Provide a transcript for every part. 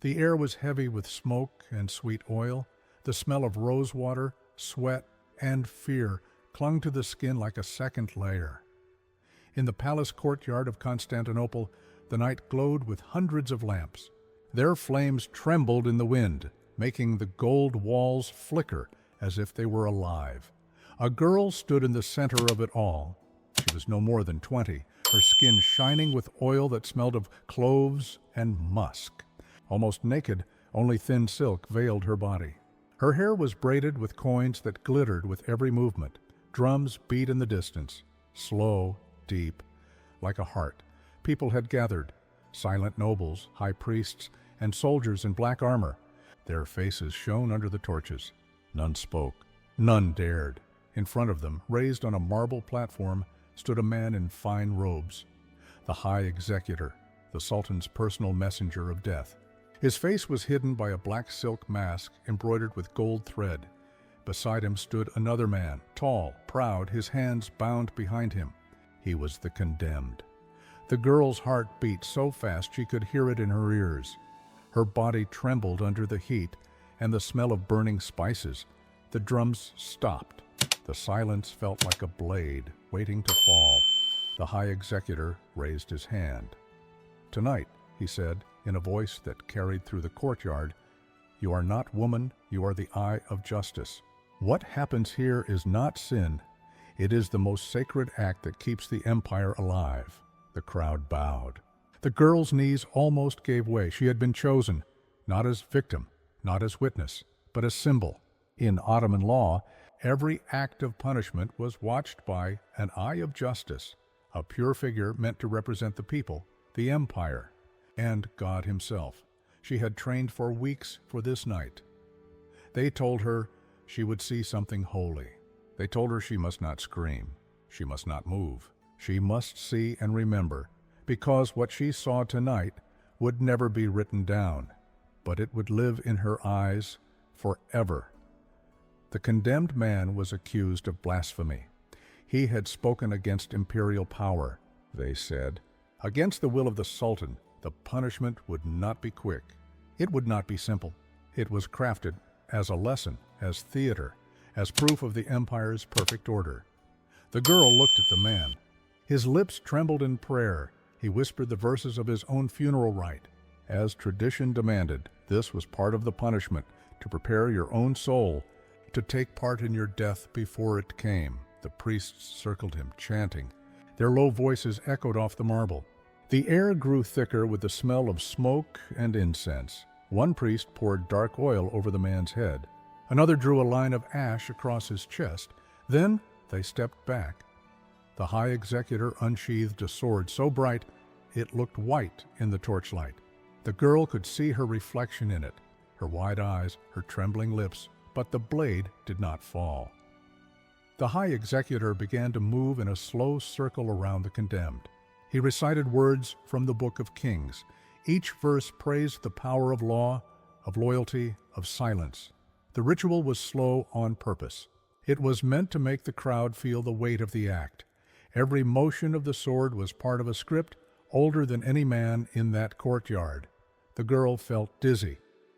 The air was heavy with smoke and sweet oil. The smell of rosewater, sweat, and fear clung to the skin like a second layer. In the palace courtyard of Constantinople, the night glowed with hundreds of lamps. Their flames trembled in the wind, making the gold walls flicker as if they were alive. A girl stood in the center of it all. She was no more than 20, her skin shining with oil that smelled of cloves and musk. Almost naked, only thin silk veiled her body. Her hair was braided with coins that glittered with every movement. Drums beat in the distance, slow, deep, like a heart. People had gathered, silent nobles, high priests, and soldiers in black armor. Their faces shone under the torches. None spoke. None dared. In front of them, raised on a marble platform, stood a man in fine robes, the high executor, the Sultan's personal messenger of death. His face was hidden by a black silk mask embroidered with gold thread. Beside him stood another man, tall, proud, his hands bound behind him. He was the condemned. The girl's heart beat so fast she could hear it in her ears. Her body trembled under the heat and the smell of burning spices. The drums stopped. The silence felt like a blade waiting to fall. The high executor raised his hand. "Tonight," he said, in a voice that carried through the courtyard, "you are not woman, you are the eye of justice. What happens here is not sin. It is the most sacred act that keeps the empire alive." The crowd bowed. The girl's knees almost gave way. She had been chosen, not as victim, not as witness, but as symbol. In Ottoman law, every act of punishment was watched by an eye of justice, a pure figure meant to represent the people, the empire, and God himself. She had trained for weeks for this night. They told her she would see something holy. They told her she must not scream, she must not move. She must see and remember, because what she saw tonight would never be written down, but it would live in her eyes forever. The condemned man was accused of blasphemy. He had spoken against imperial power, they said. Against the will of the Sultan, the punishment would not be quick. It would not be simple. It was crafted as a lesson, as theater, as proof of the empire's perfect order. The girl looked at the man. His lips trembled in prayer. He whispered the verses of his own funeral rite. As tradition demanded, this was part of the punishment, to prepare your own soul to take part in your death before it came. The priests circled him, chanting. Their low voices echoed off the marble. The air grew thicker with the smell of smoke and incense. One priest poured dark oil over the man's head. Another drew a line of ash across his chest. Then they stepped back. The high executor unsheathed a sword so bright it looked white in the torchlight. The girl could see her reflection in it, her wide eyes, her trembling lips, but the blade did not fall. The high executor began to move in a slow circle around the condemned. He recited words from the Book of Kings. Each verse praised the power of law, of loyalty, of silence. The ritual was slow on purpose. It was meant to make the crowd feel the weight of the act. Every motion of the sword was part of a script older than any man in that courtyard. The girl felt dizzy.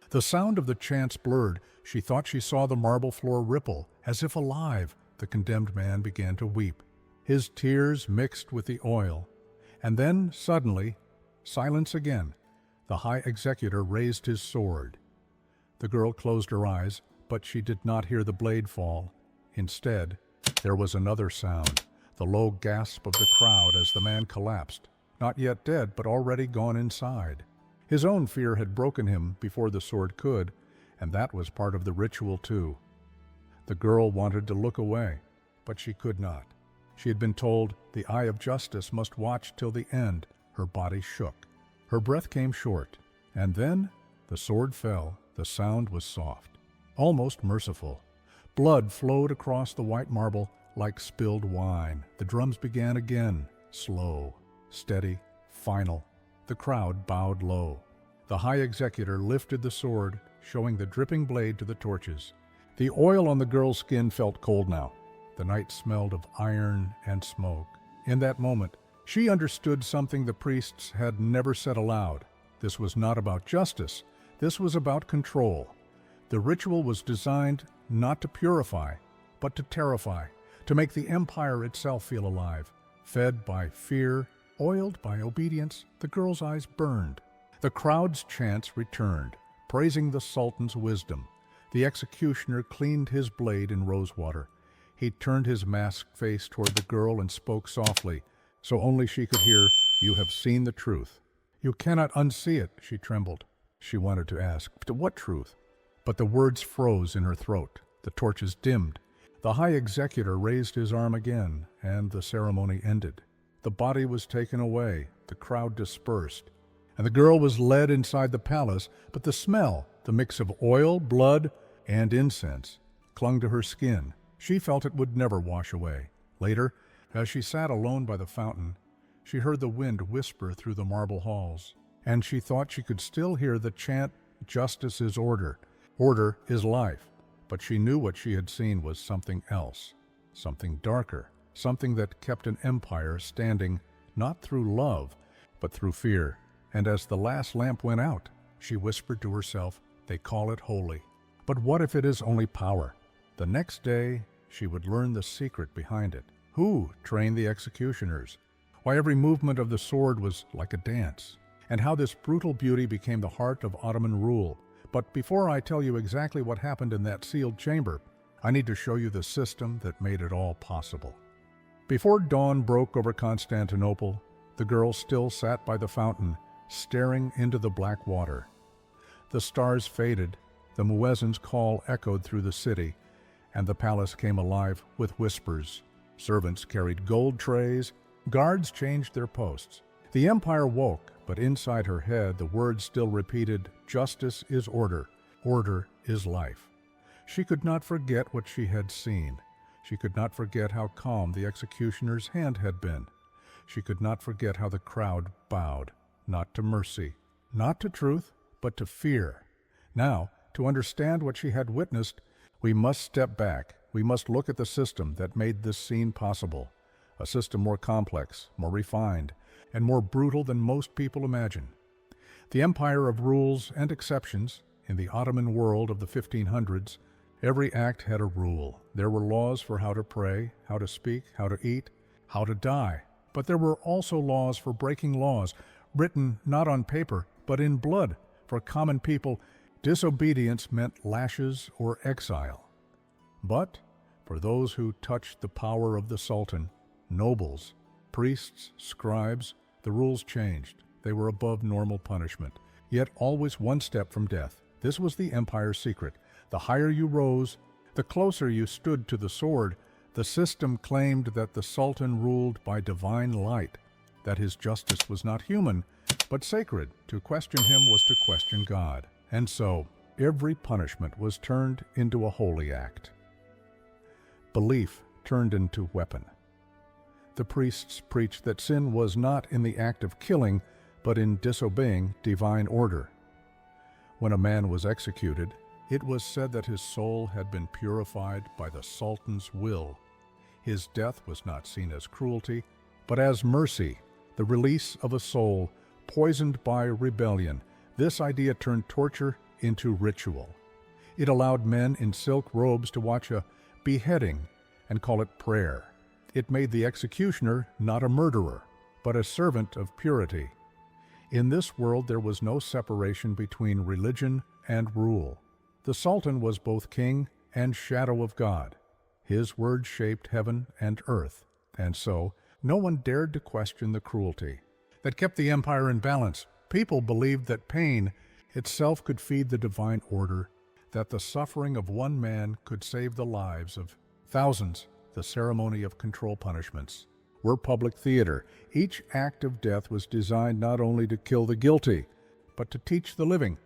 The sound of the chants blurred. She thought she saw the marble floor ripple, as if alive. The condemned man began to weep. His tears mixed with the oil. And then, suddenly, silence again. The high executor raised his sword. The girl closed her eyes, but she did not hear the blade fall. Instead, there was another sound, the low gasp of the crowd as the man collapsed, not yet dead, but already gone inside. His own fear had broken him before the sword could, and that was part of the ritual too. The girl wanted to look away, but she could not. She had been told the eye of justice must watch till the end. Her body shook. Her breath came short, and then the sword fell. The sound was soft, almost merciful. Blood flowed across the white marble like spilled wine. The drums began again, slow, steady, final. The crowd bowed low. The high executor lifted the sword, showing the dripping blade to the torches. The oil on the girl's skin felt cold now. The night smelled of iron and smoke. In that moment, she understood something the priests had never said aloud. This was not about justice. This was about control. The ritual was designed not to purify, but to terrify, to make the empire itself feel alive. Fed by fear, oiled by obedience, the girl's eyes burned. The crowd's chants returned, praising the Sultan's wisdom. The executioner cleaned his blade in rosewater. He turned his masked face toward the girl and spoke softly, so only she could hear, "You have seen the truth." "You cannot unsee it," she trembled. She wanted to ask, "To what truth?" But the words froze in her throat. The torches dimmed. The high executor raised his arm again, and the ceremony ended. The body was taken away, the crowd dispersed, and the girl was led inside the palace, but the smell, the mix of oil, blood, and incense, clung to her skin. She felt it would never wash away. Later, as she sat alone by the fountain, she heard the wind whisper through the marble halls, and she thought she could still hear the chant, "Justice is order. Order is life." But she knew what she had seen was something else, something darker, something that kept an empire standing not through love, but through fear. And as the last lamp went out, she whispered to herself, "They call it holy. But what if it is only power?" The next day, she would learn the secret behind it. Who trained the executioners? Why every movement of the sword was like a dance, and how this brutal beauty became the heart of Ottoman rule. But before I tell you exactly what happened in that sealed chamber, I need to show you the system that made it all possible. Before dawn broke over Constantinople, the girl still sat by the fountain, staring into the black water. The stars faded, the muezzin's call echoed through the city, and the palace came alive with whispers. Servants carried gold trays, guards changed their posts. The empire woke, but inside her head the words still repeated, "Justice is order. Order is life." She could not forget what she had seen. She could not forget how calm the executioner's hand had been. She could not forget how the crowd bowed, not to mercy, not to truth, but to fear. Now, to understand what she had witnessed, we must step back. We must look at the system that made this scene possible. A system more complex, more refined, and more brutal than most people imagine. The empire of rules and exceptions, in the Ottoman world of the 1500s, every act had a rule. There were laws for how to pray, how to speak, how to eat, how to die. But there were also laws for breaking laws, written not on paper, but in blood. For common people, disobedience meant lashes or exile. But for those who touched the power of the Sultan, nobles, priests, scribes, the rules changed. They were above normal punishment, yet always one step from death. This was the empire's secret. The higher you rose, the closer you stood to the sword. The system claimed that the Sultan ruled by divine light, that his justice was not human, but sacred. To question him was to question God. And so, every punishment was turned into a holy act. Belief turned into weapon. The priests preached that sin was not in the act of killing, but in disobeying divine order. When a man was executed, it was said that his soul had been purified by the Sultan's will. His death was not seen as cruelty, but as mercy, the release of a soul poisoned by rebellion. This idea turned torture into ritual. It allowed men in silk robes to watch a beheading and call it prayer. It made the executioner not a murderer, but a servant of purity. In this world there was no separation between religion and rule. The Sultan was both king and shadow of God. His word shaped heaven and earth, and so no one dared to question the cruelty that kept the empire in balance. People believed that pain itself could feed the divine order, that the suffering of one man could save the lives of thousands. The ceremony of control punishments were public theater. Each act of death was designed not only to kill the guilty, but to teach the living.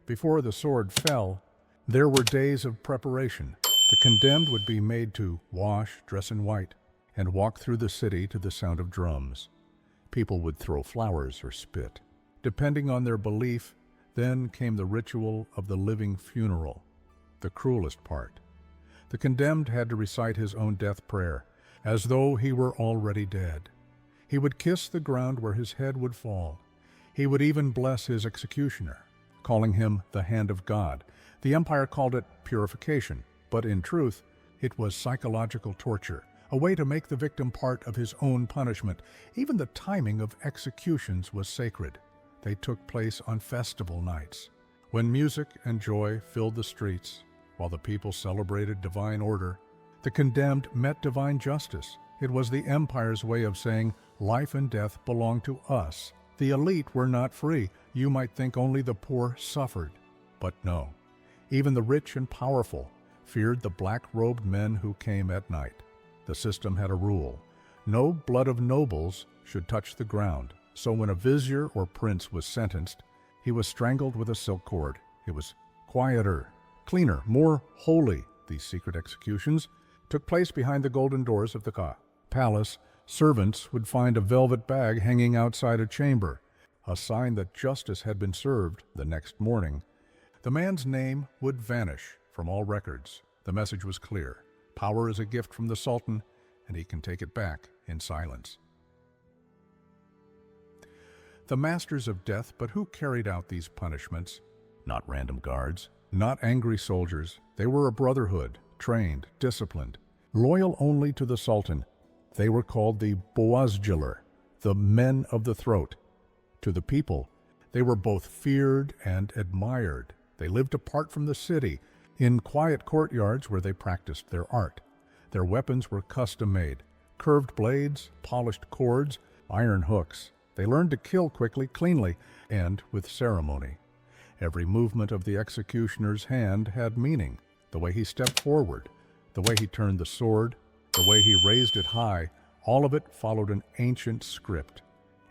Before the sword fell, there were days of preparation. The condemned would be made to wash, dress in white, and walk through the city to the sound of drums. People would throw flowers or spit. Depending on their belief, then came the ritual of the living funeral, the cruelest part. The condemned had to recite his own death prayer, as though he were already dead. He would kiss the ground where his head would fall. He would even bless his executioner. calling him the hand of God. The empire called it purification, but in truth, it was psychological torture, a way to make the victim part of his own punishment. Even the timing of executions was sacred. They took place on festival nights, when music and joy filled the streets, while the people celebrated divine order. The condemned met divine justice. It was the empire's way of saying life and death belong to us. The elite were not free. You might think only the poor suffered. But no. Even the rich and powerful feared the black-robed men who came at night. The system had a rule. No blood of nobles should touch the ground. So when a vizier or prince was sentenced, he was strangled with a silk cord. It was quieter, cleaner, more holy. These secret executions took place behind the golden doors of the palace. Servants would find a velvet bag hanging outside a chamber, a sign that justice had been served the next morning. The man's name would vanish from all records. The message was clear. Power is a gift from the Sultan, and he can take it back in silence. The masters of death, but who carried out these punishments? Not random guards, not angry soldiers. They were a brotherhood, trained, disciplined, loyal only to the Sultan. They were called the Boazgiler, the men of the throat. To the people, they were both feared and admired. They lived apart from the city, in quiet courtyards where they practiced their art. Their weapons were custom-made, curved blades, polished cords, iron hooks. They learned to kill quickly, cleanly, and with ceremony. Every movement of the executioner's hand had meaning. The way he stepped forward, the way he turned the sword, the way he raised it high, all of it followed an ancient script.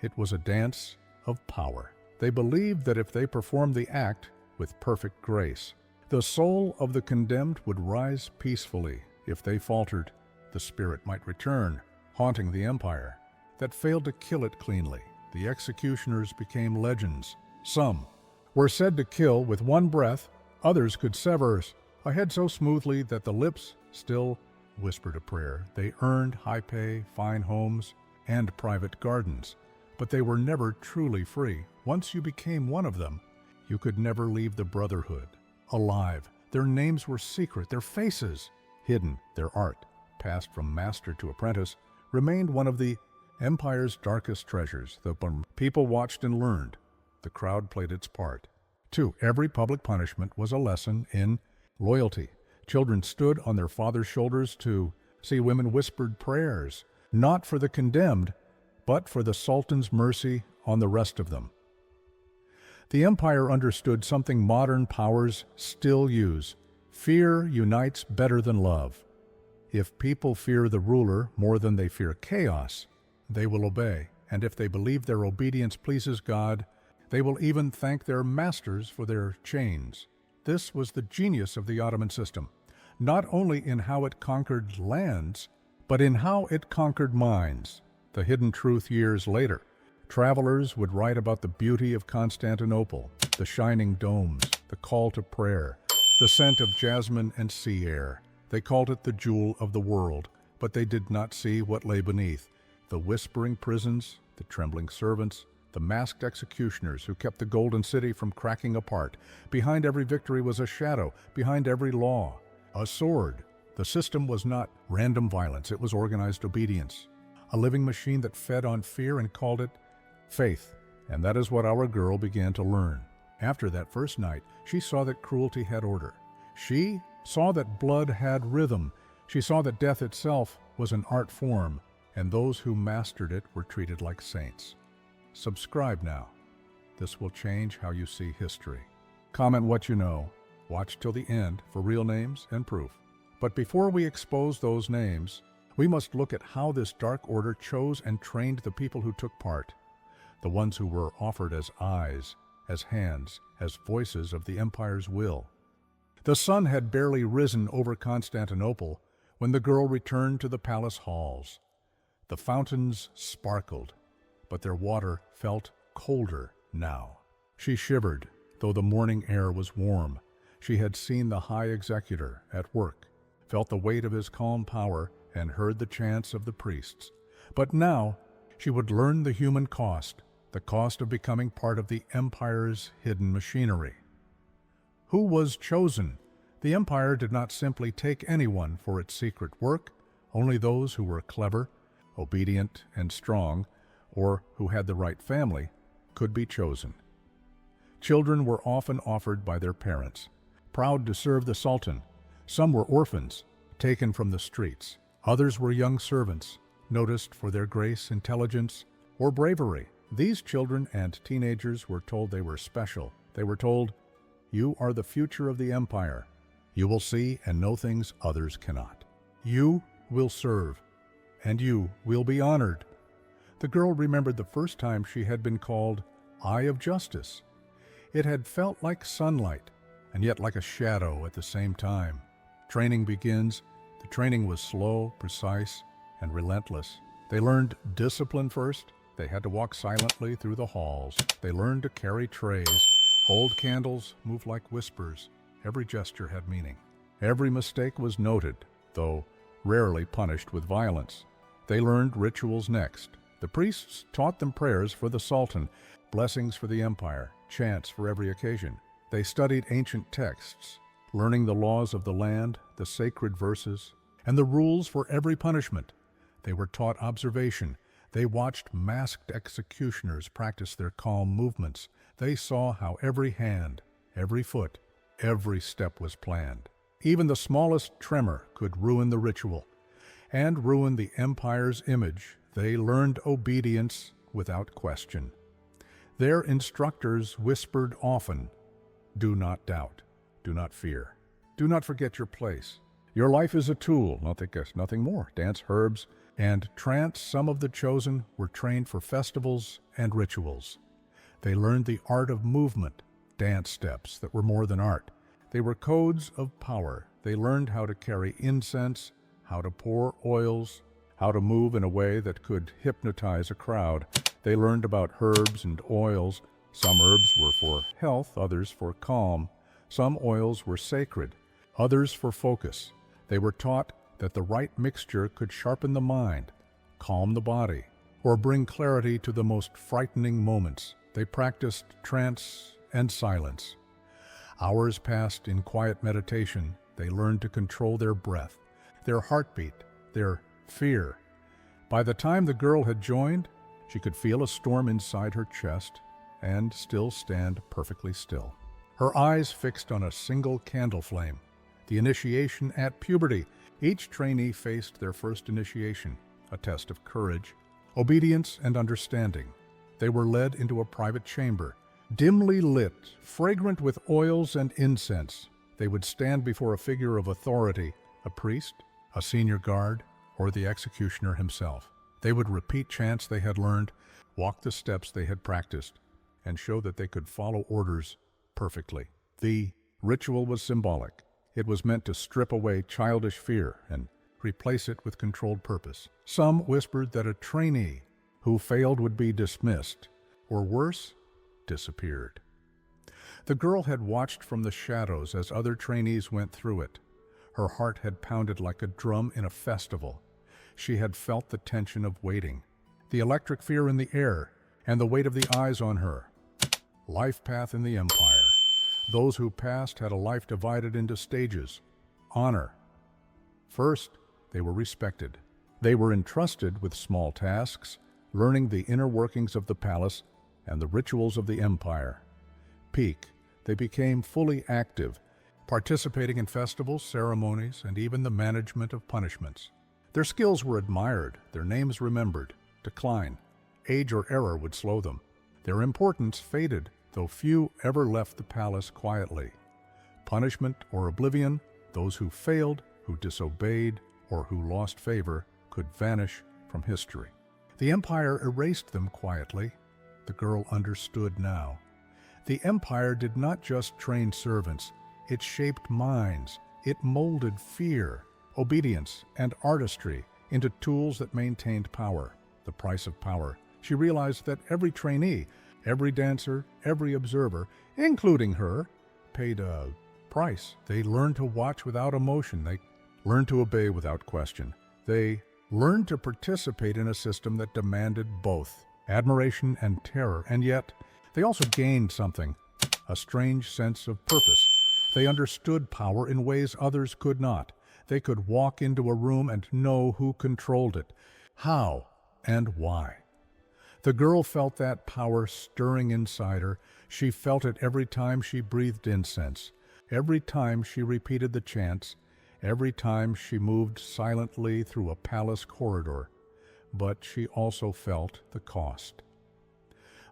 It was a dance of power. They believed that if they performed the act with perfect grace, the soul of the condemned would rise peacefully. If they faltered, the spirit might return, haunting the empire that failed to kill it cleanly. The executioners became legends. Some were said to kill with one breath, others could sever a head so smoothly that the lips still whispered a prayer. They earned high pay, fine homes, and private gardens, but they were never truly free. Once you became one of them, you could never leave the brotherhood. Alive, their names were secret, their faces hidden, their art, passed from master to apprentice, remained one of the empire's darkest treasures. The people watched and learned. The crowd played its part. 2. Every public punishment was a lesson in loyalty. Children stood on their father's shoulders to see. Women whispered prayers, not for the condemned, but for the Sultan's mercy on the rest of them. The empire understood something modern powers still use. Fear unites better than love. If people fear the ruler more than they fear chaos, they will obey. And if they believe their obedience pleases God, they will even thank their masters for their chains. This was the genius of the Ottoman system, not only in how it conquered lands, but in how it conquered minds. The hidden truth years later, travelers would write about the beauty of Constantinople, the shining domes, the call to prayer, the scent of jasmine and sea air. They called it the jewel of the world, but they did not see what lay beneath. The whispering prisons, the trembling servants, the masked executioners who kept the golden city from cracking apart. Behind every victory was a shadow, behind every law, a sword. The system was not random violence, it was organized obedience. A living machine that fed on fear and called it faith. And that is what our girl began to learn. After that first night, she saw that cruelty had order. She saw that blood had rhythm. She saw that death itself was an art form, and those who mastered it were treated like saints. Subscribe now. This will change how you see history. Comment what you know. Watch till the end for real names and proof. But before we expose those names, we must look at how this dark order chose and trained the people who took part, the ones who were offered as eyes, as hands, as voices of the empire's will. The sun had barely risen over Constantinople when the girl returned to the palace halls. The fountains sparkled, but their water felt colder now. She shivered, though the morning air was warm. She had seen the high executor at work, felt the weight of his calm power, and heard the chants of the priests. But now she would learn the human cost, the cost of becoming part of the empire's hidden machinery. Who was chosen? The empire did not simply take anyone for its secret work. Only those who were clever, obedient, and strong, or who had the right family, could be chosen. Children were often offered by their parents, proud to serve the Sultan. Some were orphans, taken from the streets. Others were young servants, noticed for their grace, intelligence, or bravery. These children and teenagers were told they were special. They were told, "You are the future of the empire. You will see and know things others cannot. You will serve, and you will be honored." The girl remembered the first time she had been called Eye of Justice. It had felt like sunlight, and yet like a shadow at the same time. Training begins. The training was slow, precise, and relentless. They learned discipline first. They had to walk silently through the halls. They learned to carry trays, hold candles, move like whispers. Every gesture had meaning. Every mistake was noted, though rarely punished with violence. They learned rituals next. The priests taught them prayers for the Sultan, blessings for the empire, chants for every occasion. They studied ancient texts, learning the laws of the land, the sacred verses, and the rules for every punishment. They were taught observation. They watched masked executioners practice their calm movements. They saw how every hand, every foot, every step was planned. Even the smallest tremor could ruin the ritual and ruin the empire's image. They learned obedience without question. Their instructors whispered often, "Do not doubt, do not fear, do not forget your place. Your life is a tool, nothing more. Dance, herbs, and trance." Some of the chosen were trained for festivals and rituals. They learned the art of movement, dance steps that were more than art. They were codes of power. They learned how to carry incense, how to pour oils, how to move in a way that could hypnotize a crowd. They learned about herbs and oils. Some herbs were for health, others for calm. Some oils were sacred, others for focus. They were taught that the right mixture could sharpen the mind, calm the body, or bring clarity to the most frightening moments. They practiced trance and silence. Hours passed in quiet meditation. They learned to control their breath, their heartbeat, their fear. By the time the girl had joined, she could feel a storm inside her chest and still stand perfectly still. Her eyes fixed on a single candle flame. The initiation at puberty. Each trainee faced their first initiation, a test of courage, obedience, and understanding. They were led into a private chamber, dimly lit, fragrant with oils and incense. They would stand before a figure of authority, a priest, a senior guard, or the executioner himself. They would repeat chants they had learned, walk the steps they had practiced, and show that they could follow orders perfectly. The ritual was symbolic. It was meant to strip away childish fear and replace it with controlled purpose. Some whispered that a trainee who failed would be dismissed, or worse, disappeared. The girl had watched from the shadows as other trainees went through it. Her heart had pounded like a drum in a festival. She had felt the tension of waiting, the electric fear in the air, and the weight of the eyes on her. Life path in the empire. Those who passed had a life divided into stages. Honor. First, they were respected. They were entrusted with small tasks, learning the inner workings of the palace and the rituals of the empire. Peak. They became fully active, participating in festivals, ceremonies, and even the management of punishments. Their skills were admired, their names remembered. Decline. Age or error would slow them. Their importance faded, though few ever left the palace quietly. Punishment or oblivion, those who failed, who disobeyed, or who lost favor could vanish from history. The empire erased them quietly. The girl understood now. The empire did not just train servants. It shaped minds. It molded fear, obedience, and artistry into tools that maintained power. The price of power. She realized that every trainee, every dancer, every observer, including her, paid a price. They learned to watch without emotion. They learned to obey without question. They learned to participate in a system that demanded both admiration and terror, and yet they also gained something, a strange sense of purpose. They understood power in ways others could not. They could walk into a room and know who controlled it, how, and why. The girl felt that power stirring inside her. She felt it every time she breathed incense, every time she repeated the chants, every time she moved silently through a palace corridor. But she also felt the cost.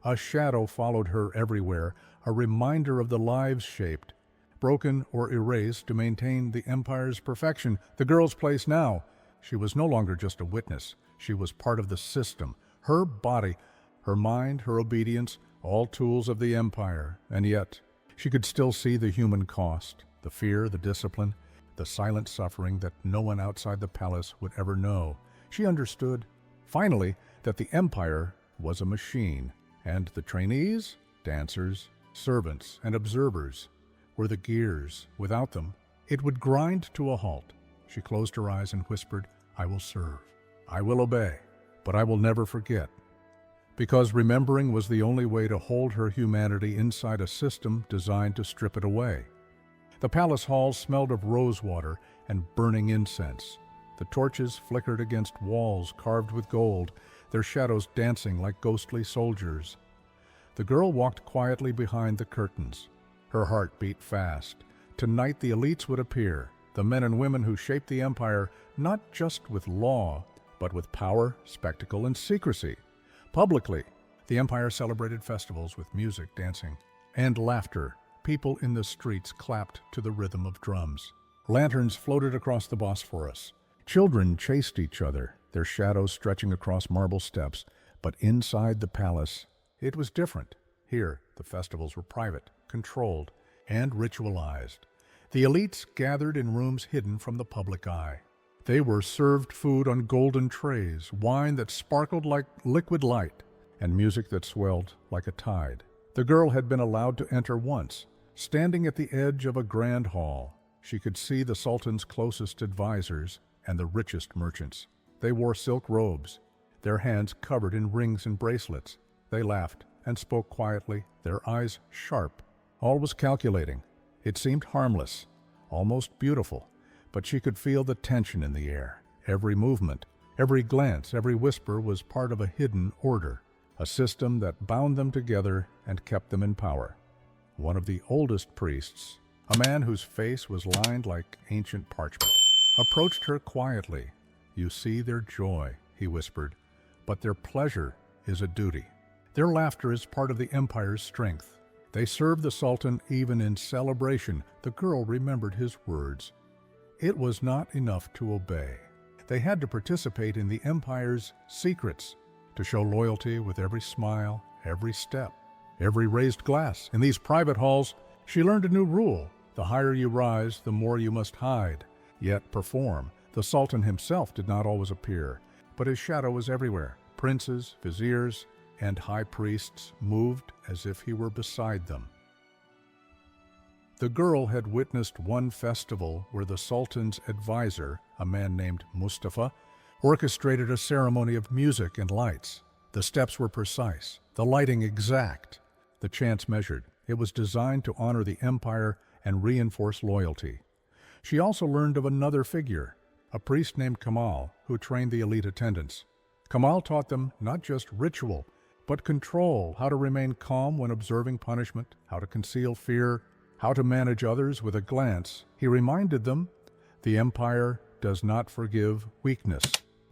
A shadow followed her everywhere, a reminder of the lives shaped, broken or erased to maintain the empire's perfection. The girl's place now. She was no longer just a witness. She was part of the system. Her body, her mind, her obedience, all tools of the empire. And yet, she could still see the human cost, the fear, the discipline, the silent suffering that no one outside the palace would ever know. She understood, finally, that the empire was a machine, and the trainees, dancers, servants, and observers were the gears. Without them, it would grind to a halt. She closed her eyes and whispered, "I will serve. I will obey, but I will never forget." Because remembering was the only way to hold her humanity inside a system designed to strip it away. The palace halls smelled of rosewater and burning incense. The torches flickered against walls carved with gold, their shadows dancing like ghostly soldiers. The girl walked quietly behind the curtains. Her heart beat fast. Tonight the elites would appear, the men and women who shaped the empire, not just with law, but with power, spectacle, and secrecy. Publicly, the empire celebrated festivals with music, dancing, and laughter. People in the streets clapped to the rhythm of drums. Lanterns floated across the Bosphorus. Children chased each other, their shadows stretching across marble steps. But inside the palace, it was different. Here, the festivals were private, controlled, and ritualized. The elites gathered in rooms hidden from the public eye. They were served food on golden trays, wine that sparkled like liquid light, and music that swelled like a tide. The girl had been allowed to enter once. Standing at the edge of a grand hall, she could see the Sultan's closest advisors and the richest merchants. They wore silk robes, their hands covered in rings and bracelets. They laughed and spoke quietly, their eyes sharp. All was calculating. It seemed harmless, almost beautiful, but she could feel the tension in the air. Every movement, every glance, every whisper was part of a hidden order, a system that bound them together and kept them in power. One of the oldest priests, a man whose face was lined like ancient parchment, approached her quietly. "You see their joy," he whispered, "but their pleasure is a duty. Their laughter is part of the empire's strength. They serve the Sultan even in celebration." The girl remembered his words. It was not enough to obey. They had to participate in the empire's secrets, to show loyalty with every smile, every step, every raised glass. In these private halls, she learned a new rule. The higher you rise, the more you must hide, yet perform. The Sultan himself did not always appear, but his shadow was everywhere. Princes, viziers, and high priests moved as if he were beside them. The girl had witnessed one festival where the Sultan's advisor, a man named Mustafa, orchestrated a ceremony of music and lights. The steps were precise, the lighting exact, the chants measured. It was designed to honor the empire and reinforce loyalty. She also learned of another figure, a priest named Kamal, who trained the elite attendants. Kamal taught them not just ritual, but control, how to remain calm when observing punishment, how to conceal fear, how to manage others with a glance. He reminded them, the empire does not forgive weakness.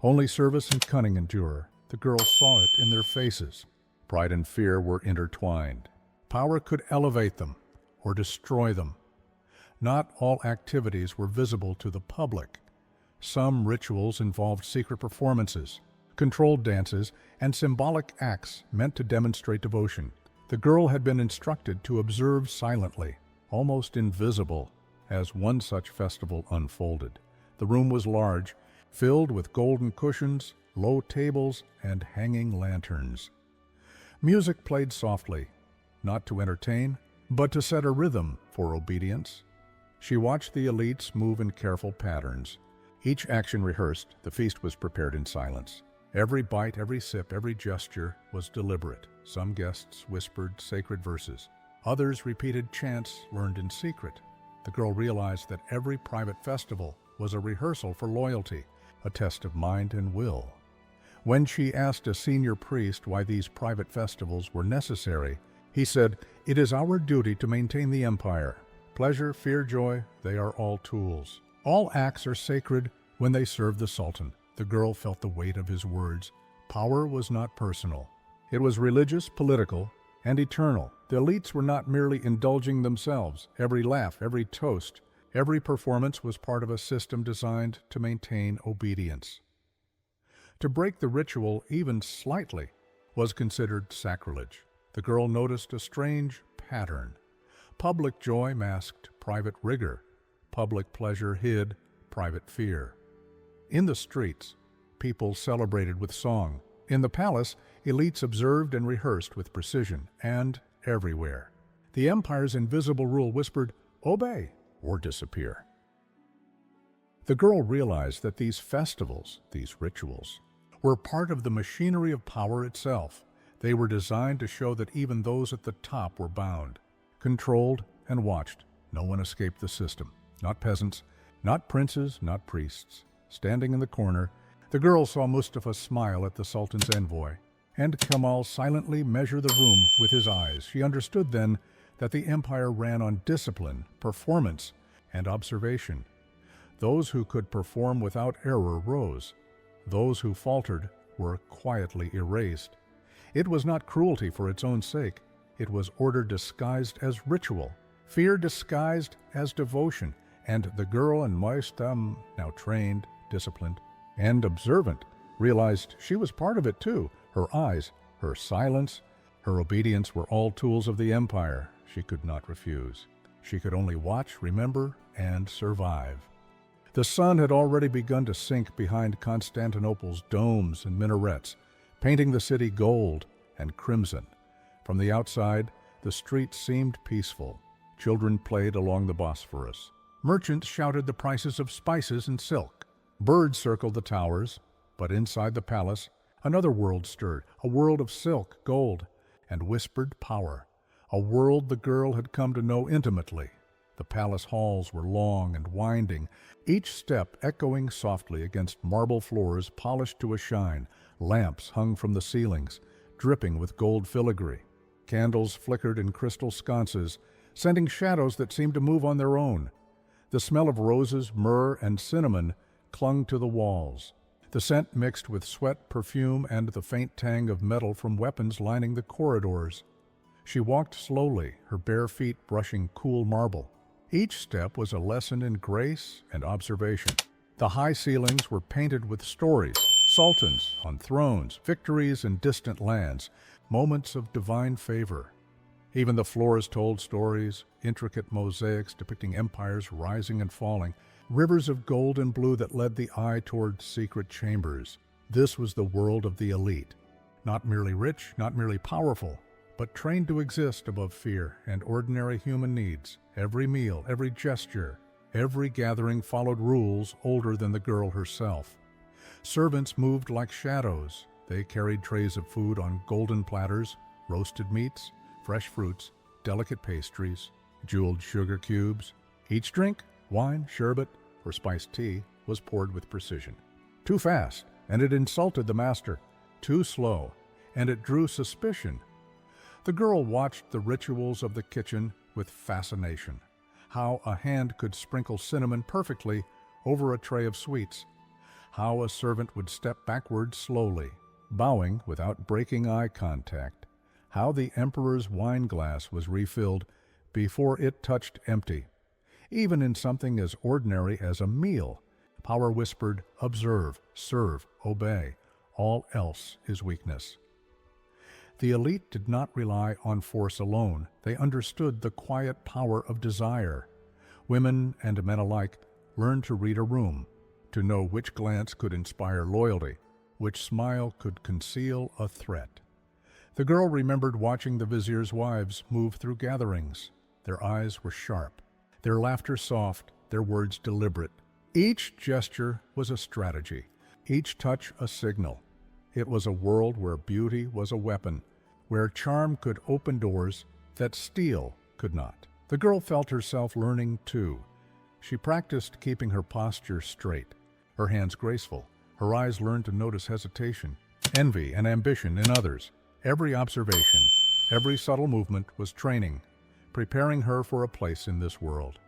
Only service and cunning endure. The girls saw it in their faces. Pride and fear were intertwined. Power could elevate them or destroy them. Not all activities were visible to the public. Some rituals involved secret performances, controlled dances, and symbolic acts meant to demonstrate devotion. The girl had been instructed to observe silently, almost invisible, as one such festival unfolded. The room was large, filled with golden cushions, low tables, and hanging lanterns. Music played softly, not to entertain, but to set a rhythm for obedience. She watched the elites move in careful patterns. Each action rehearsed, the feast was prepared in silence. Every bite, every sip, every gesture was deliberate. Some guests whispered sacred verses. Others repeated chants learned in secret. The girl realized that every private festival was a rehearsal for loyalty, a test of mind and will. When she asked a senior priest why these private festivals were necessary, he said, "It is our duty to maintain the empire. Pleasure, fear, joy, they are all tools. All acts are sacred when they serve the Sultan." The girl felt the weight of his words. Power was not personal. It was religious, political, and eternal. The elites were not merely indulging themselves. Every laugh, every toast, every performance was part of a system designed to maintain obedience. To break the ritual even slightly was considered sacrilege. The girl noticed a strange pattern. Public joy masked private rigor. Public pleasure hid private fear. In the streets, people celebrated with song. In the palace, elites observed and rehearsed with precision, and everywhere. The empire's invisible rule whispered, "Obey or disappear." The girl realized that these festivals, these rituals, were part of the machinery of power itself. They were designed to show that even those at the top were bound, controlled, and watched. No one escaped the system. Not peasants, not princes, not priests. Standing in the corner, the girl saw Mustafa smile at the Sultan's envoy, and Kemal silently measure the room with his eyes. She understood then that the empire ran on discipline, performance, and observation. Those who could perform without error rose. Those who faltered were quietly erased. It was not cruelty for its own sake. It was order disguised as ritual, fear disguised as devotion, and the girl and Maistam, now trained, disciplined, and observant, realized she was part of it too. Her eyes, her silence, her obedience were all tools of the empire. She could not refuse. She could only watch, remember, and survive. The sun had already begun to sink behind Constantinople's domes and minarets, painting the city gold and crimson. From the outside, the streets seemed peaceful. Children played along the Bosphorus. Merchants shouted the prices of spices and silk. Birds circled the towers, but inside the palace, another world stirred, a world of silk, gold, and whispered power, a world the girl had come to know intimately. The palace halls were long and winding, each step echoing softly against marble floors polished to a shine. Lamps hung from the ceilings, dripping with gold filigree. Candles flickered in crystal sconces, sending shadows that seemed to move on their own. The smell of roses, myrrh, and cinnamon clung to the walls. The scent mixed with sweat, perfume, and the faint tang of metal from weapons lining the corridors. She walked slowly, her bare feet brushing cool marble. Each step was a lesson in grace and observation. The high ceilings were painted with stories, sultans on thrones, victories in distant lands, moments of divine favor. Even the floors told stories, intricate mosaics depicting empires rising and falling, rivers of gold and blue that led the eye toward secret chambers. This was the world of the elite, not merely rich, not merely powerful, but trained to exist above fear and ordinary human needs. Every meal, every gesture, every gathering followed rules older than the girl herself. Servants moved like shadows. They carried trays of food on golden platters, roasted meats, fresh fruits, delicate pastries, jeweled sugar cubes. Each drink, wine, sherbet, or spiced tea, was poured with precision. Too fast, and it insulted the master. Too slow, and it drew suspicion. The girl watched the rituals of the kitchen with fascination. How a hand could sprinkle cinnamon perfectly over a tray of sweets. How a servant would step backward slowly, bowing without breaking eye contact. How the emperor's wine glass was refilled before it touched empty. Even in something as ordinary as a meal, power whispered, "Observe, serve, obey. All else is weakness." The elite did not rely on force alone. They understood the quiet power of desire. Women and men alike learned to read a room, to know which glance could inspire loyalty, which smile could conceal a threat. The girl remembered watching the vizier's wives move through gatherings. Their eyes were sharp, their laughter soft, their words deliberate. Each gesture was a strategy, each touch a signal. It was a world where beauty was a weapon, where charm could open doors that steel could not. The girl felt herself learning too. She practiced keeping her posture straight, her hands graceful. Her eyes learned to notice hesitation, envy, and ambition in others. Every observation, every subtle movement was training, preparing her for a place in this world.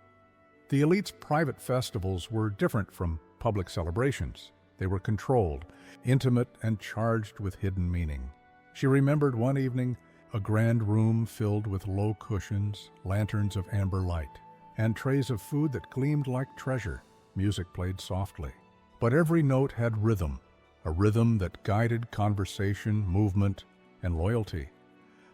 The elite's private festivals were different from public celebrations. They were controlled, intimate, and charged with hidden meaning. She remembered one evening, a grand room filled with low cushions, lanterns of amber light, and trays of food that gleamed like treasure. Music played softly. But every note had rhythm, a rhythm that guided conversation, movement, and loyalty.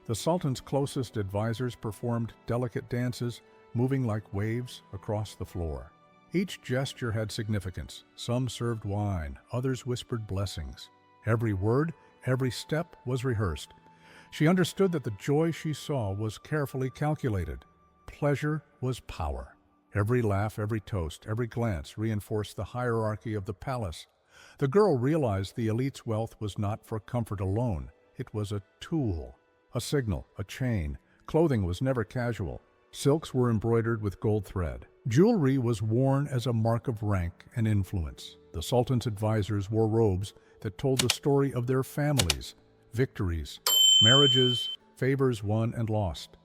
The Sultan's closest advisors performed delicate dances, moving like waves across the floor. Each gesture had significance. Some served wine, others whispered blessings. Every word, every step was rehearsed. She understood that the joy she saw was carefully calculated. Pleasure was power. Every laugh, every toast, every glance reinforced the hierarchy of the palace. The girl realized the elite's wealth was not for comfort alone. It was a tool, a signal, a chain. Clothing was never casual. Silks were embroidered with gold thread. Jewelry was worn as a mark of rank and influence. The Sultan's advisors wore robes that told the story of their families, victories, marriages, favors won and lost.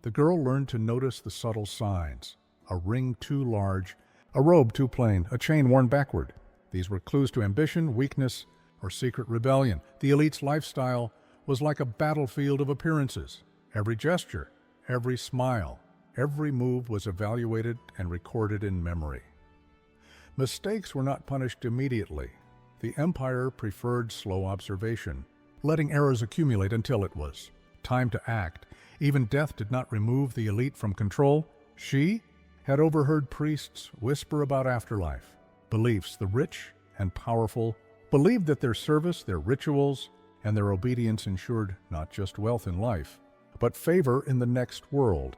The girl learned to notice the subtle signs. A ring too large, a robe too plain, a chain worn backward. These were clues to ambition, weakness, or secret rebellion. The elite's lifestyle was like a battlefield of appearances. Every gesture, every smile, every move was evaluated and recorded in memory. Mistakes were not punished immediately. The empire preferred slow observation, letting errors accumulate until it was time to act. Even death did not remove the elite from control. She had overheard priests whisper about afterlife. Beliefs, the rich and powerful, believed that their service, their rituals, and their obedience ensured not just wealth in life, but favor in the next world.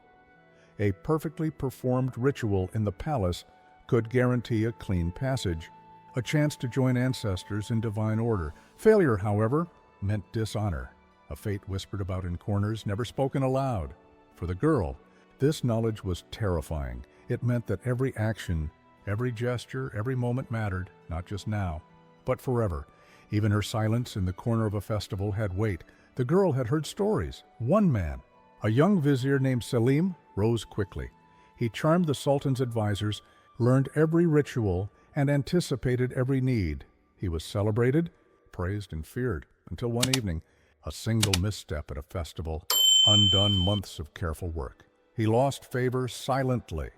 A perfectly performed ritual in the palace could guarantee a clean passage, a chance to join ancestors in divine order. Failure, however, meant dishonor, a fate whispered about in corners, never spoken aloud. For the girl, this knowledge was terrifying. It meant that every action, every gesture, every moment mattered, not just now, but forever. Even her silence in the corner of a festival had weight. The girl had heard stories. One man, a young vizier named Selim, rose quickly. He charmed the Sultan's advisors, learned every ritual, and anticipated every need. He was celebrated, praised, and feared, until one evening, a single misstep at a festival undone months of careful work. He lost favor silently.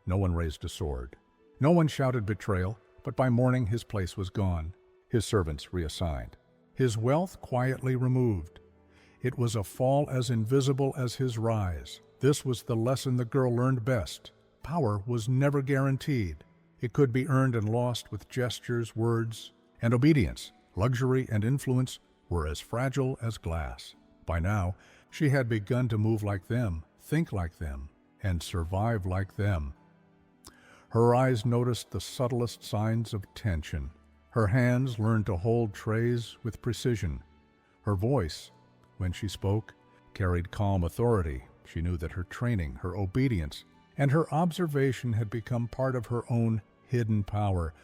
No one raised a sword. No one shouted betrayal, but by morning his place was gone, his servants reassigned, his wealth quietly removed. It was a fall as invisible as his rise. This was the lesson the girl learned best. Power was never guaranteed. It could be earned and lost with gestures, words, and obedience. Luxury and influence were as fragile as glass. By now, she had begun to move like them, think like them, and survive like them. Her eyes noticed the subtlest signs of tension. Her hands learned to hold trays with precision. Her voice, when she spoke, carried calm authority. She knew that her training, her obedience, and her observation had become part of her own hidden power.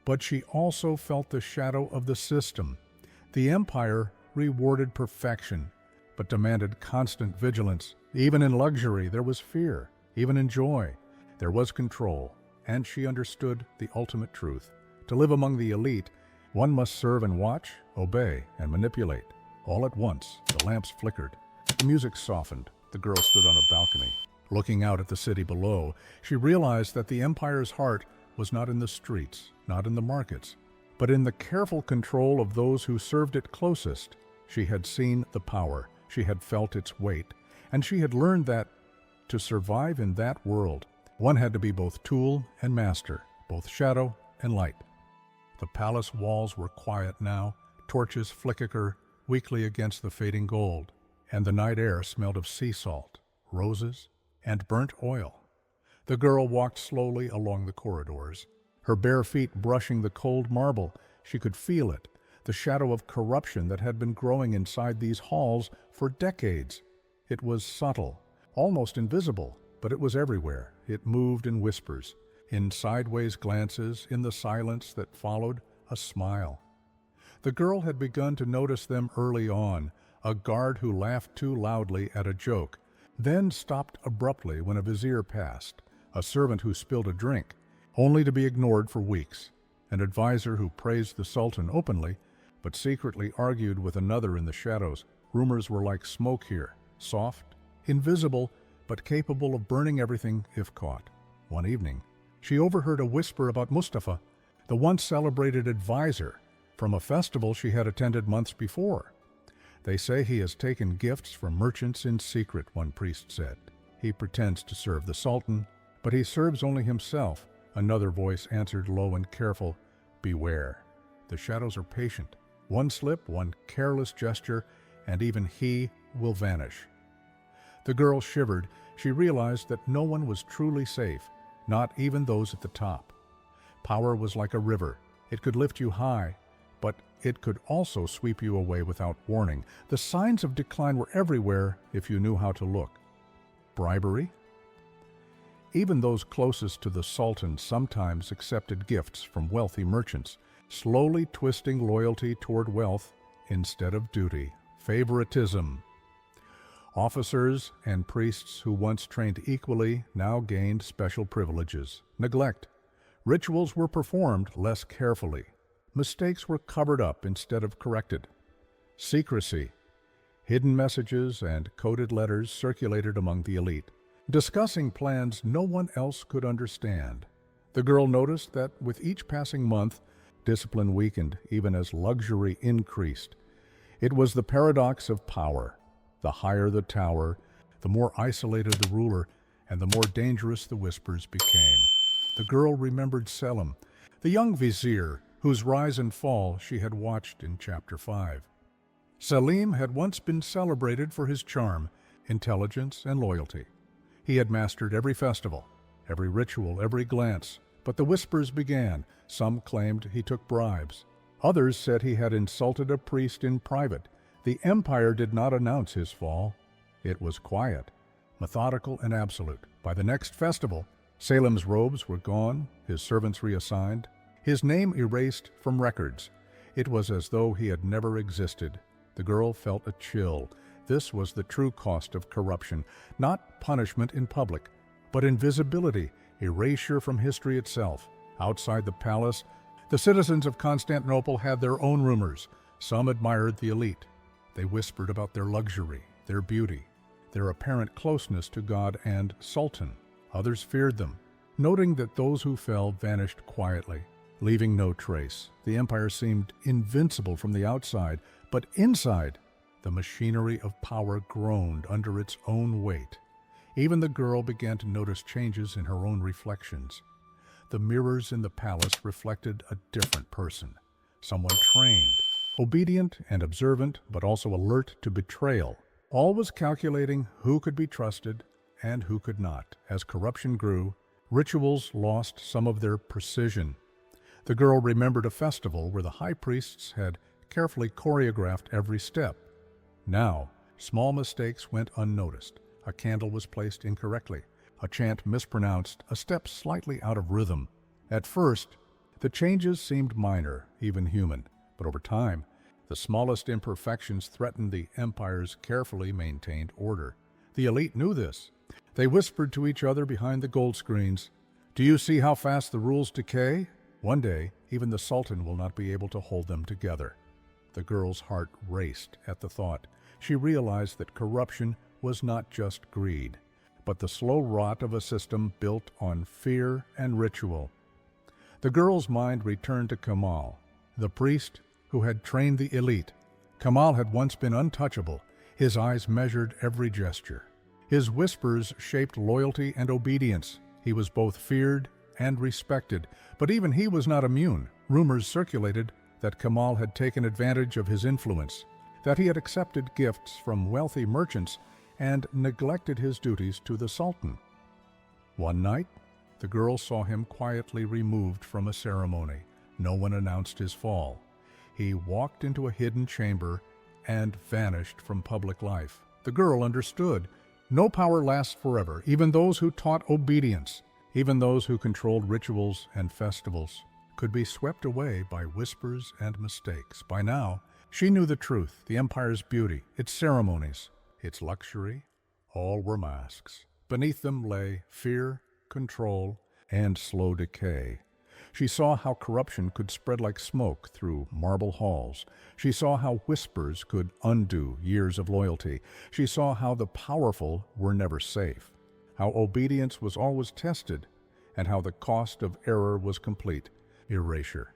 But she also felt the shadow of the system. The empire rewarded perfection, but demanded constant vigilance. Even in luxury, there was fear. Even in joy, there was control. And she understood the ultimate truth. To live among the elite, one must serve and watch, obey, and manipulate. All at once, the lamps flickered. The music softened. The girl stood on a balcony. Looking out at the city below, she realized that the empire's heart was not in the streets, not in the markets, but in the careful control of those who served it closest. She had seen the power, she had felt its weight, and she had learned that to survive in that world, one had to be both tool and master, both shadow and light. The palace walls were quiet now, torches flicker weakly against the fading gold, and the night air smelled of sea salt, roses, and burnt oil. The girl walked slowly along the corridors, her bare feet brushing the cold marble. She could feel it, the shadow of corruption that had been growing inside these halls for decades. It was subtle, almost invisible, but it was everywhere. It moved in whispers, in sideways glances, in the silence that followed a smile. The girl had begun to notice them early on, a guard who laughed too loudly at a joke, then stopped abruptly when a vizier passed, a servant who spilled a drink, only to be ignored for weeks, an advisor who praised the Sultan openly, but secretly argued with another in the shadows. Rumors were like smoke here, soft, invisible, but capable of burning everything if caught. One evening, she overheard a whisper about Mustafa, the once celebrated advisor, from a festival she had attended months before. They say he has taken gifts from merchants in secret, one priest said. He pretends to serve the Sultan, but he serves only himself. Another voice answered low and careful, "Beware. The shadows are patient. One slip, one careless gesture, and even he will vanish." The girl shivered. She realized that no one was truly safe, not even those at the top. Power was like a river. It could lift you high, but it could also sweep you away without warning. The signs of decline were everywhere if you knew how to look. Bribery? Even those closest to the Sultan sometimes accepted gifts from wealthy merchants, slowly twisting loyalty toward wealth instead of duty. Favoritism. Officers and priests who once trained equally now gained special privileges. Neglect. Rituals were performed less carefully. Mistakes were covered up instead of corrected. Secrecy. Hidden messages and coded letters circulated among the elite, discussing plans no one else could understand. The girl noticed that with each passing month, discipline weakened even as luxury increased. It was the paradox of power. The higher the tower, the more isolated the ruler, and the more dangerous the whispers became. The girl remembered Selim, the young vizier whose rise and fall she had watched in Chapter 5. Selim had once been celebrated for his charm, intelligence, and loyalty. He had mastered every festival, every ritual, every glance. But the whispers began. Some claimed he took bribes. Others said he had insulted a priest in private. The empire did not announce his fall. It was quiet, methodical, and absolute. By the next festival, Selim's robes were gone, his servants reassigned, his name erased from records. It was as though he had never existed. The girl felt a chill. This was the true cost of corruption, not punishment in public, but invisibility, erasure from history itself. Outside the palace, the citizens of Constantinople had their own rumors. Some admired the elite. They whispered about their luxury, their beauty, their apparent closeness to God and Sultan. Others feared them, noting that those who fell vanished quietly, leaving no trace. The empire seemed invincible from the outside, but inside, the machinery of power groaned under its own weight. Even the girl began to notice changes in her own reflections. The mirrors in the palace reflected a different person, someone trained, obedient and observant, but also alert to betrayal. Always calculating who could be trusted and who could not. As corruption grew, rituals lost some of their precision. The girl remembered a festival where the high priests had carefully choreographed every step. Now, small mistakes went unnoticed. A candle was placed incorrectly, a chant mispronounced, a step slightly out of rhythm. At first, the changes seemed minor, even human, but over time, the smallest imperfections threatened the empire's carefully maintained order. The elite knew this. They whispered to each other behind the gold screens, "Do you see how fast the rules decay? One day, even the Sultan will not be able to hold them together." The girl's heart raced at the thought. She realized that corruption was not just greed, but the slow rot of a system built on fear and ritual. The girl's mind returned to Kamal, the priest who had trained the elite. Kamal had once been untouchable. His eyes measured every gesture. His whispers shaped loyalty and obedience. He was both feared and respected, but even he was not immune. Rumors circulated that Kamal had taken advantage of his influence, that he had accepted gifts from wealthy merchants and neglected his duties to the Sultan. One night, the girl saw him quietly removed from a ceremony. No one announced his fall. He walked into a hidden chamber and vanished from public life. The girl understood. No power lasts forever, even those who taught obedience, even those who controlled rituals and festivals, could be swept away by whispers and mistakes. By now, she knew the truth, the empire's beauty, its ceremonies, its luxury. All were masks. Beneath them lay fear, control, and slow decay. She saw how corruption could spread like smoke through marble halls. She saw how whispers could undo years of loyalty. She saw how the powerful were never safe, how obedience was always tested, and how the cost of error was complete erasure.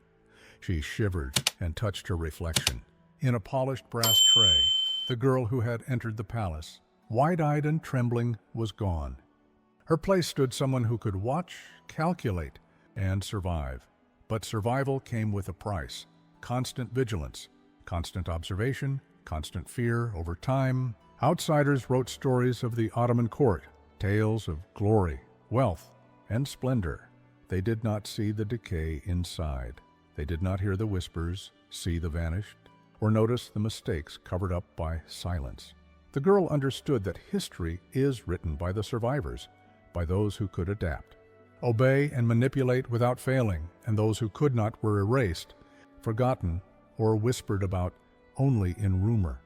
She shivered and touched her reflection. In a polished brass tray, the girl who had entered the palace, wide-eyed and trembling, was gone. Her place stood someone who could watch, calculate, and survive. But survival came with a price: constant vigilance, constant observation, constant fear. Over time, outsiders wrote stories of the Ottoman court, tales of glory, wealth, and splendor. They did not see the decay inside. They did not hear the whispers, see the vanished, or notice the mistakes covered up by silence. The girl understood that history is written by the survivors, by those who could adapt, obey and manipulate without failing, and those who could not were erased, forgotten, or whispered about only in rumor.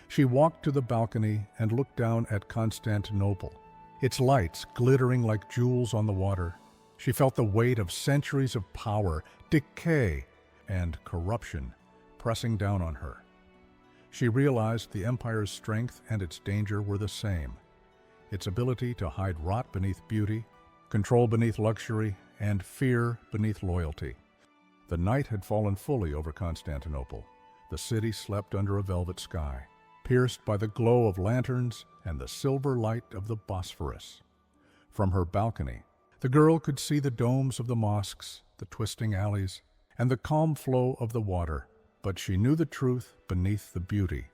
She walked to the balcony and looked down at Constantinople, its lights glittering like jewels on the water. She felt the weight of centuries of power, decay, and corruption pressing down on her. She realized the empire's strength and its danger were the same: its ability to hide rot beneath beauty, control beneath luxury, and fear beneath loyalty. The night had fallen fully over Constantinople. The city slept under a velvet sky, pierced by the glow of lanterns and the silver light of the Bosphorus. From her balcony, the girl could see the domes of the mosques, the twisting alleys, and the calm flow of the water. But she knew the truth beneath the beauty.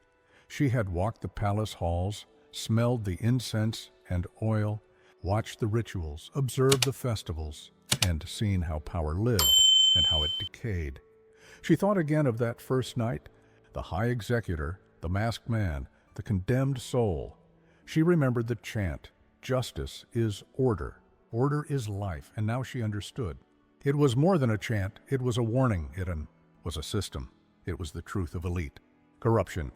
She had walked the palace halls, smelled the incense and oil, watched the rituals, observed the festivals, and seen how power lived and how it decayed. She thought again of that first night, the high executor, the masked man, the condemned soul. She remembered the chant, "Justice is order. Order is life," and now she understood. It was more than a chant, it was a warning, it was a system. It was the truth of elite corruption.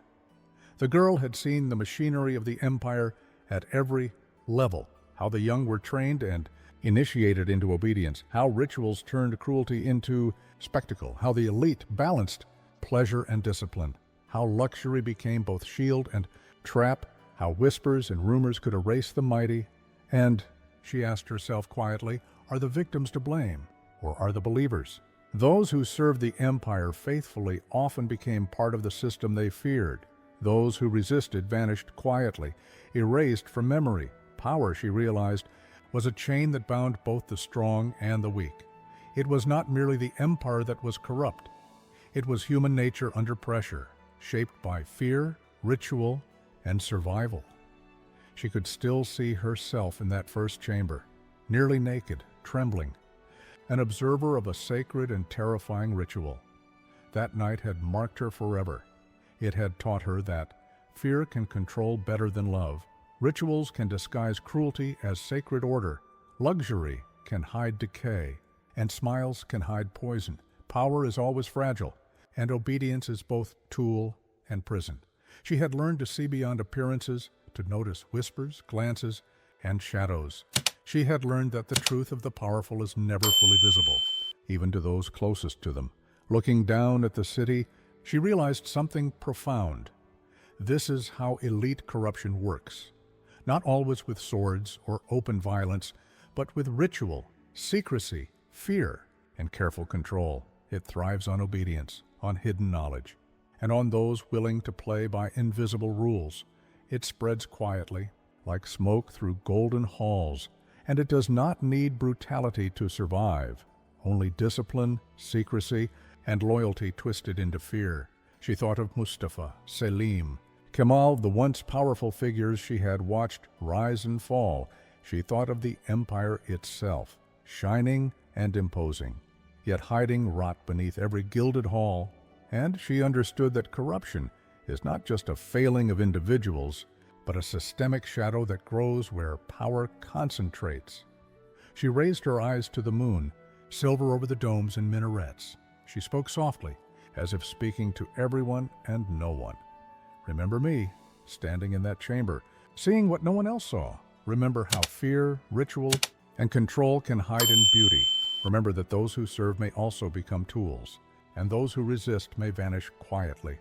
The girl had seen the machinery of the empire at every level, how the young were trained and initiated into obedience, how rituals turned cruelty into spectacle, how the elite balanced pleasure and discipline, how luxury became both shield and trap, how whispers and rumors could erase the mighty. And, she asked herself quietly, are the victims to blame, or are the believers? Those who served the empire faithfully often became part of the system they feared. Those who resisted vanished quietly, erased from memory. Power, she realized, was a chain that bound both the strong and the weak. It was not merely the empire that was corrupt. It was human nature under pressure, shaped by fear, ritual, and survival. She could still see herself in that first chamber, nearly naked, trembling, an observer of a sacred and terrifying ritual. That night had marked her forever. It had taught her that fear can control better than love. Rituals can disguise cruelty as sacred order. Luxury can hide decay, and smiles can hide poison. Power is always fragile, and obedience is both tool and prison. She had learned to see beyond appearances, to notice whispers, glances, and shadows. She had learned that the truth of the powerful is never fully visible, even to those closest to them. Looking down at the city, she realized something profound. This is how elite corruption works. Not always with swords or open violence, but with ritual, secrecy, fear, and careful control. It thrives on obedience, on hidden knowledge, and on those willing to play by invisible rules. It spreads quietly, like smoke through golden halls, and it does not need brutality to survive. Only discipline, secrecy, and loyalty twisted into fear. She thought of Mustafa, Selim, Kemal, the once powerful figures she had watched rise and fall. She thought of the empire itself, shining and imposing, yet hiding rot beneath every gilded hall. And she understood that corruption is not just a failing of individuals, but a systemic shadow that grows where power concentrates. She raised her eyes to the moon, silver over the domes and minarets. She spoke softly, as if speaking to everyone and no one. Remember me, standing in that chamber, seeing what no one else saw. Remember how fear, ritual, and control can hide in beauty. Remember that those who serve may also become tools, and those who resist may vanish quietly.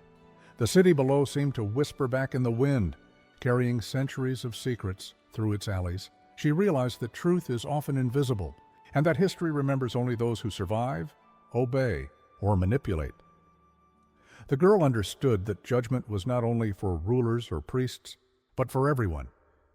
The city below seemed to whisper back in the wind, carrying centuries of secrets through its alleys. She realized that truth is often invisible, and that history remembers only those who survive, obey, or manipulate. The girl understood that judgment was not only for rulers or priests, but for everyone,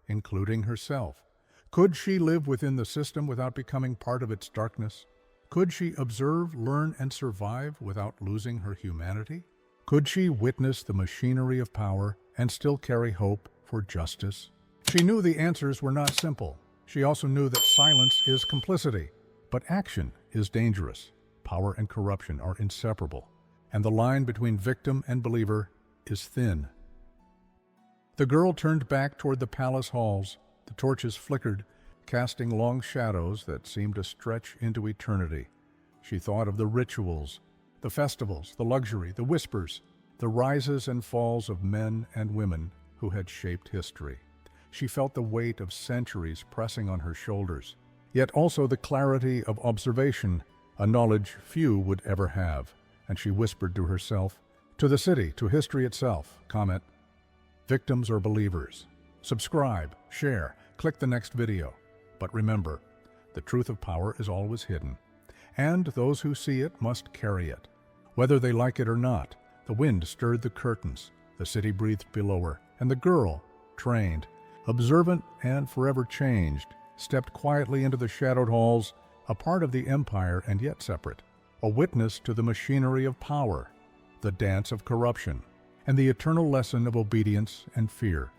including herself. Could she live within the system without becoming part of its darkness? Could she observe, learn, and survive without losing her humanity? Could she witness the machinery of power and still carry hope for justice? She knew the answers were not simple. She also knew that silence is complicity, but action is dangerous. Power and corruption are inseparable, and the line between victim and believer is thin. The girl turned back toward the palace halls. The torches flickered, casting long shadows that seemed to stretch into eternity. She thought of the rituals, the festivals, the luxury, the whispers, the rises and falls of men and women who had shaped history. She felt the weight of centuries pressing on her shoulders, yet also the clarity of observation, a knowledge few would ever have. And she whispered to herself, to the city, to history itself, comment, victims or believers. Subscribe, share, click the next video. But remember, the truth of power is always hidden, and those who see it must carry it. Whether they like it or not, the wind stirred the curtains, the city breathed below her, and the girl, trained, observant, and forever changed, stepped quietly into the shadowed halls, a part of the empire and yet separate, a witness to the machinery of power, the dance of corruption, and the eternal lesson of obedience and fear.